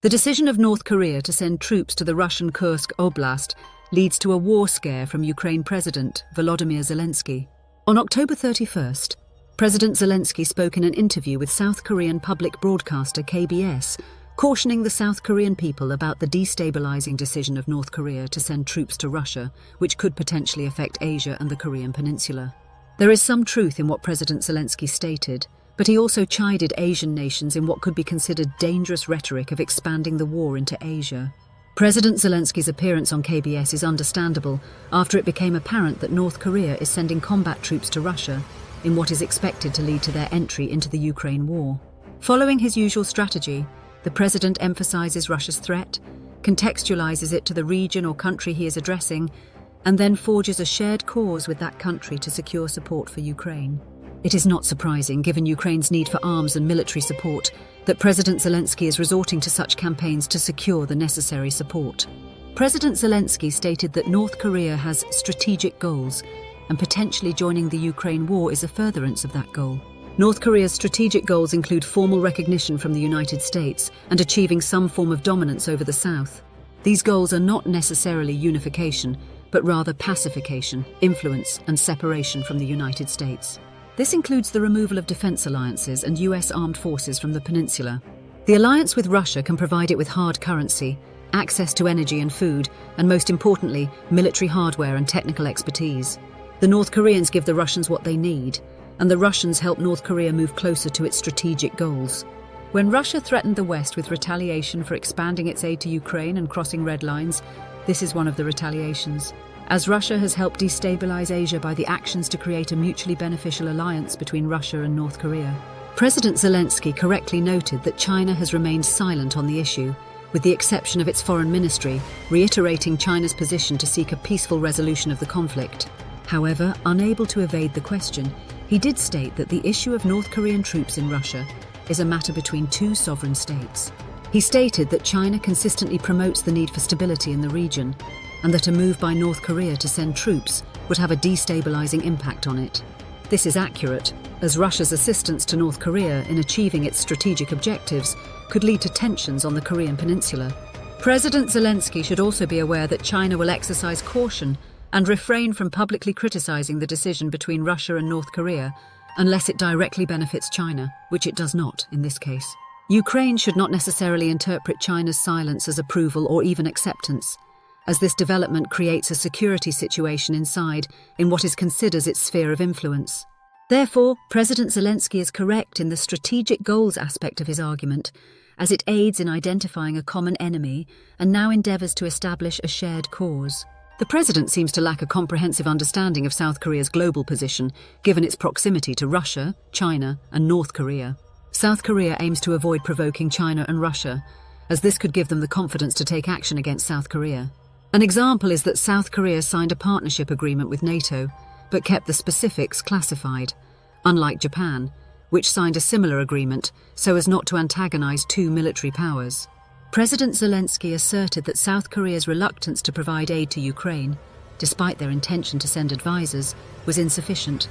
The decision of North Korea to send troops to the Russian Kursk Oblast leads to a war scare from Ukraine President Volodymyr Zelensky. On October 31st, President Zelensky spoke in an interview with South Korean public broadcaster KBS, cautioning the South Korean people about the destabilizing decision of North Korea to send troops to Russia, which could potentially affect Asia and the Korean Peninsula. There is some truth in what President Zelensky stated, but he also chided Asian nations in what could be considered dangerous rhetoric of expanding the war into Asia. President Zelensky's appearance on KBS is understandable after it became apparent that North Korea is sending combat troops to Russia in what is expected to lead to their entry into the Ukraine war. Following his usual strategy, the president emphasizes Russia's threat, contextualizes it to the region or country he is addressing, and then forges a shared cause with that country to secure support for Ukraine. It is not surprising, given Ukraine's need for arms and military support, that President Zelensky is resorting to such campaigns to secure the necessary support. President Zelensky stated that North Korea has strategic goals, and potentially joining the Ukraine war is a furtherance of that goal. North Korea's strategic goals include formal recognition from the United States and achieving some form of dominance over the South. These goals are not necessarily unification, but rather pacification, influence, and separation from the United States. This includes the removal of defense alliances and US armed forces from the peninsula. The alliance with Russia can provide it with hard currency, access to energy and food, and most importantly, military hardware and technical expertise. The North Koreans give the Russians what they need, and the Russians help North Korea move closer to its strategic goals. When Russia threatened the West with retaliation for expanding its aid to Ukraine and crossing red lines, this is one of the retaliations. As Russia has helped destabilize Asia by the actions to create a mutually beneficial alliance between Russia and North Korea. President Zelensky correctly noted that China has remained silent on the issue, with the exception of its foreign ministry, reiterating China's position to seek a peaceful resolution of the conflict. However, unable to evade the question, he did state that the issue of North Korean troops in Russia is a matter between two sovereign states. He stated that China consistently promotes the need for stability in the region, and that a move by North Korea to send troops would have a destabilizing impact on it. This is accurate, as Russia's assistance to North Korea in achieving its strategic objectives could lead to tensions on the Korean Peninsula. President Zelensky should also be aware that China will exercise caution and refrain from publicly criticizing the decision between Russia and North Korea unless it directly benefits China, which it does not in this case. Ukraine should not necessarily interpret China's silence as approval or even acceptance, as this development creates a security situation inside in what is considered its sphere of influence. Therefore, President Zelensky is correct in the strategic goals aspect of his argument, as it aids in identifying a common enemy and now endeavours to establish a shared cause. The president seems to lack a comprehensive understanding of South Korea's global position, given its proximity to Russia, China, and North Korea. South Korea aims to avoid provoking China and Russia, as this could give them the confidence to take action against South Korea. An example is that South Korea signed a partnership agreement with NATO, but kept the specifics classified, unlike Japan, which signed a similar agreement so as not to antagonize two military powers. President Zelensky asserted that South Korea's reluctance to provide aid to Ukraine, despite their intention to send advisors, was insufficient,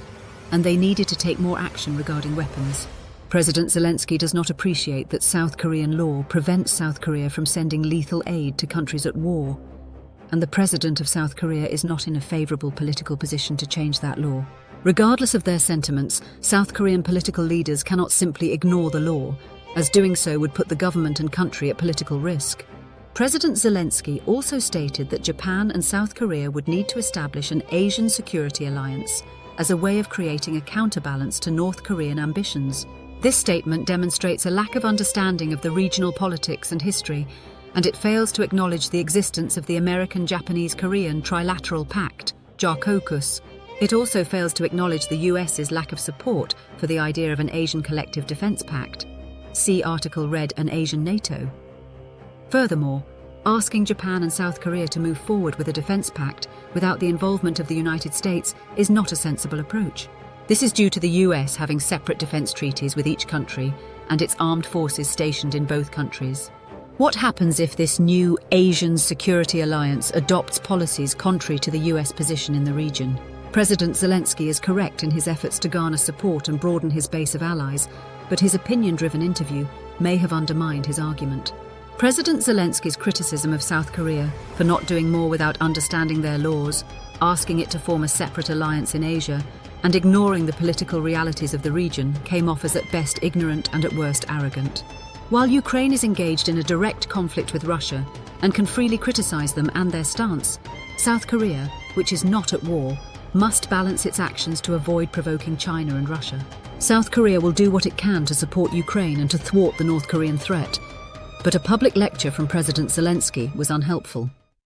and they needed to take more action regarding weapons. President Zelensky does not appreciate that South Korean law prevents South Korea from sending lethal aid to countries at war, and the president of South Korea is not in a favorable political position to change that law. Regardless of their sentiments, South Korean political leaders cannot simply ignore the law, as doing so would put the government and country at political risk. President Zelensky also stated that Japan and South Korea would need to establish an Asian security alliance as a way of creating a counterbalance to North Korean ambitions. This statement demonstrates a lack of understanding of the regional politics and history, and it fails to acknowledge the existence of the American-Japanese-Korean Trilateral Pact, JARCOCUS. It also fails to acknowledge the US's lack of support for the idea of an Asian Collective Defense Pact. See Article Red, an Asian NATO. Furthermore, asking Japan and South Korea to move forward with a defense pact without the involvement of the United States is not a sensible approach. This is due to the US having separate defense treaties with each country and its armed forces stationed in both countries. What happens if this new Asian Security Alliance adopts policies contrary to the US position in the region? President Zelensky is correct in his efforts to garner support and broaden his base of allies, but his opinion-driven interview may have undermined his argument. President Zelensky's criticism of South Korea for not doing more without understanding their laws, asking it to form a separate alliance in Asia, and ignoring the political realities of the region came off as at best ignorant and at worst arrogant. While Ukraine is engaged in a direct conflict with Russia and can freely criticize them and their stance, South Korea, which is not at war, must balance its actions to avoid provoking China and Russia. South Korea will do what it can to support Ukraine and to thwart the North Korean threat, but a public lecture from President Zelensky was unhelpful.